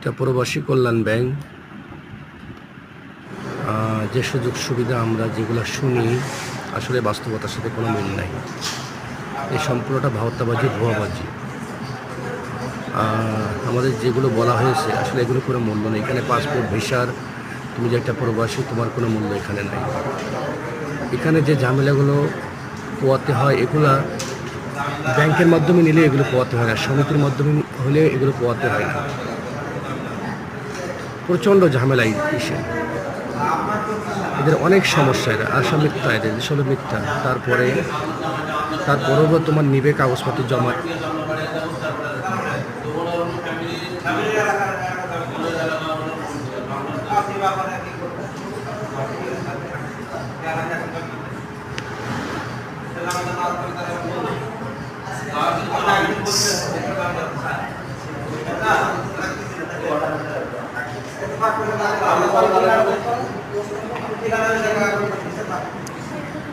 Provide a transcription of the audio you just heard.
এটা প্রবাসী কল্যাণ ব্যাংক। যে সুযোগ সুবিধা আমরা যেগুলো শুনি আসলে বাস্তবতার সাথে কোনো মিল নাই। এই সম্পূর্ণটা ভাওতাবাজি, ভুয়াবাজি। আমাদের যেগুলো বলা হয়েছে আসলে এগুলো কোনো মূল্য নেই। এখানে পাসপোর্ট, ভিসার, তুমি যে একটা প্রবাসী তোমার কোনো মূল্য এখানে নাই। এখানে যে ঝামেলাগুলো পোয়াতে হয় এগুলা ব্যাংকের মাধ্যমে নিলে এগুলো পোয়াতে হয় না, সমিতির মাধ্যমে হলে এগুলো পোয়াতে হয় না। প্রচণ্ড ঝামেলা ইসে, এদের অনেক সমস্যা, এরা আশা মিথ্যা, এদের আসলে মিথ্যা। তারপরেও তোমার নিবে কাগজপত্র জমা।